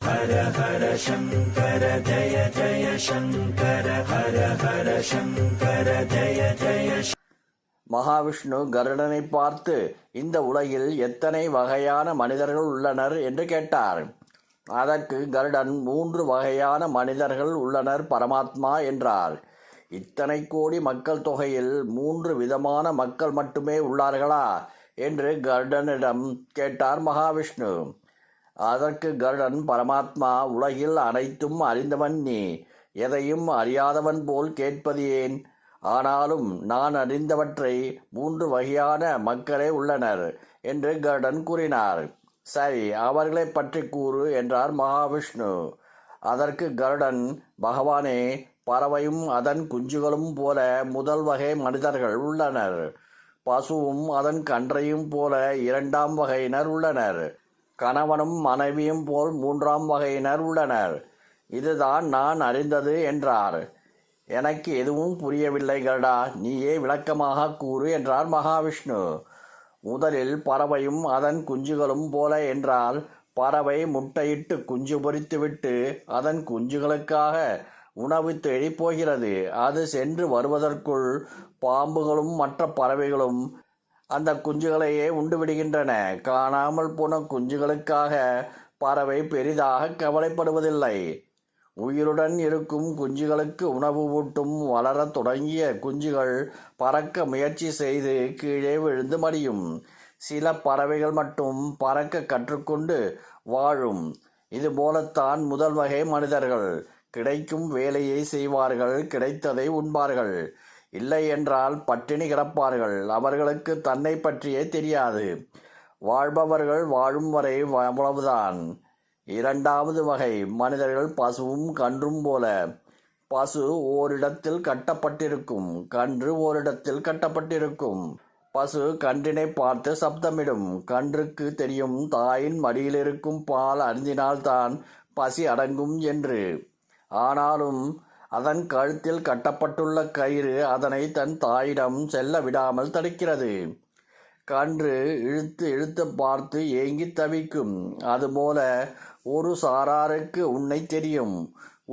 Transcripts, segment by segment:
ஹர ஹர சங்கர ஜய ஜய சங்கர ஹர ஹர சங்கர ஜய ஜய. மகாவிஷ்ணு கருடனை பார்த்து, இந்த உலகில் எத்தனை வகையான மனிதர்கள் உள்ளனர் என்று கேட்டார். அதற்கு கருடன், 3 வகையான மனிதர்கள் உள்ளனர் பரமாத்மா என்றார். இத்தனை கோடி மக்கள் தொகையில் 3 விதமான மக்கள் மட்டுமே உள்ளார்களா என்று கருடனிடம் கேட்டார் மகாவிஷ்ணு. அதற்கு கருடன், பரமாத்மா, உலகில் அனைத்தும் அறிந்தவன் நீ, எதையும் அறியாதவன் போல் கேட்பது ஏன்? ஆனாலும் நான் அறிந்தவற்றை 3 வகையான மக்களே உள்ளனர் என்று கருடன் கூறினார். சரி, அவர்களை பற்றி கூறு என்றார் மகாவிஷ்ணு. அதற்கு கருடன், பகவானே, பறவையும் அதன் குஞ்சுகளும் போல முதல் வகை மனிதர்கள் உள்ளனர். பசுவும் அதன் கன்றையும் போல 2ஆம் வகையினர் உள்ளனர். கணவனும் மனைவியும் போல் 3ஆம் வகையினர் உள்ளனர். இதுதான் நான் அறிந்தது என்றார். எனக்கு எதுவும் புரியவில்லை கருடா, நீயே விளக்கமாக கூறு என்றார் மகாவிஷ்ணு. முதலில் பறவையும் அதன் குஞ்சுகளும் போல என்றால், பறவை முட்டையிட்டு குஞ்சு பொரித்துவிட்டு அதன் குஞ்சுகளுக்காக உணவு தேடி போகிறது. அது சென்று வருவதற்குள் பாம்புகளும் மற்ற பறவைகளும் அந்த குஞ்சுகளையே உண்டு விடுகின்றன. காணாமல் போன குஞ்சுகளுக்காக பறவை பெரிதாக கவலைப்படுவதில்லை. உயிருடன் இருக்கும் குஞ்சுகளுக்கு உணவு ஊட்டும் வளர தொடங்கிய குஞ்சுகள் பறக்க முயற்சி செய்து கீழே விழுந்து மடியும். சில பறவைகள் மட்டும் பறக்க கற்றுக்கொண்டு வாழும். இதுபோலத்தான் முதல் வகை மனிதர்கள். கிடைக்கும் வேலையை செய்வார்கள், கிடைத்ததை உண்பார்கள். இல்லை என்றால் பட்டினி கிடப்பார்கள். அவர்களுக்கு தன்னை பற்றியே தெரியாது. வாழ்பவர்கள் வாழும் வரை அவ்வளவுதான். 2வது வகை மனிதர்கள் பசுவும் கன்றும் போல. பசு ஓரிடத்தில் கட்டப்பட்டிருக்கும், கன்று ஓரிடத்தில் கட்டப்பட்டிருக்கும். பசு கன்றினை பார்த்து சப்தமிடும். கன்றுக்கு தெரியும் தாயின் மடியிலிருக்கும் பால் அருந்தினால்தான் பசி அடங்கும் என்று. ஆனாலும் அதன் கழுத்தில் கட்டப்பட்டுள்ள கயிறு அதனை தன் தாயிடம் செல்ல விடாமல் தடுக்கிறது. கன்று இழுத்து இழுத்து பார்த்து ஏங்கி தவிக்கும். அதுபோல ஒரு சாராருக்கு உன்னை தெரியும்,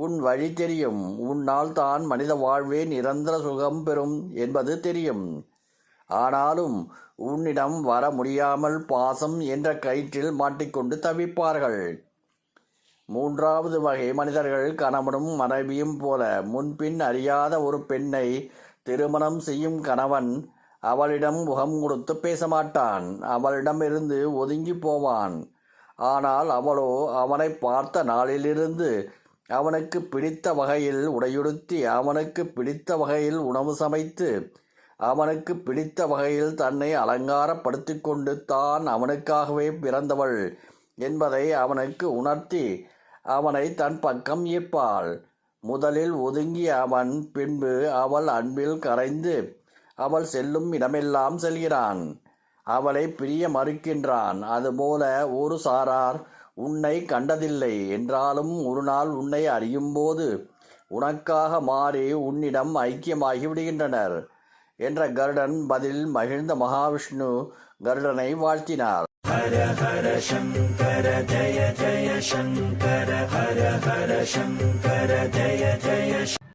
உன் வழி தெரியும், உன்னால் தான் மனித வாழ்வே நிரந்தர சுகம் பெறும் என்பது தெரியும். ஆனாலும் உன்னிடம் வர முடியாமல் பாசம் என்ற கயிற்றில் மாட்டிக்கொண்டு தவிப்பார்கள். 3வது வகை மனிதர்கள் கணவனும் மனைவியும் போல. முன்பின் அறியாத ஒரு பெண்ணை திருமணம் செய்யும் கணவன் அவளிடம் முகம் கொடுத்து பேச மாட்டான். அவளிடமிருந்து ஒதுங்கி போவான். ஆனால் அவளோ அவனை பார்த்த நாளிலிருந்து அவனுக்கு பிடித்த வகையில் உடையுடுத்தி, அவனுக்கு பிடித்த வகையில் உணவு சமைத்து, அவனுக்கு பிடித்த வகையில் தன்னை அலங்காரப்படுத்தி கொண்டு தான் அவனுக்காகவே பிறந்தவள் என்பதை அவனுக்கு உணர்த்தி அவனை தன் பக்கம் ஈர்ப்பாள். முதலில் ஒதுங்கிய அவன் பின்பு அவள் அன்பில் கரைந்து அவள் செல்லும் இடமெல்லாம் செல்கிறான். அவளை பிரிய மறுக்கின்றான். அதுபோல ஒரு சாரார் உன்னை கண்டதில்லை என்றாலும் ஒரு நாள் உன்னை அறியும்போது உனக்காக மாறி உன்னிடம் ஐக்கியமாகி விடுகின்றனர் என்ற கருடன் பதில் மகிழ்ந்த மகாவிஷ்ணு கருடனை வாழ்த்தினார். ஹர ஹர சங்கர ஜய ஜய சங்கர ஹர ஹர சங்கர ஜய ஜய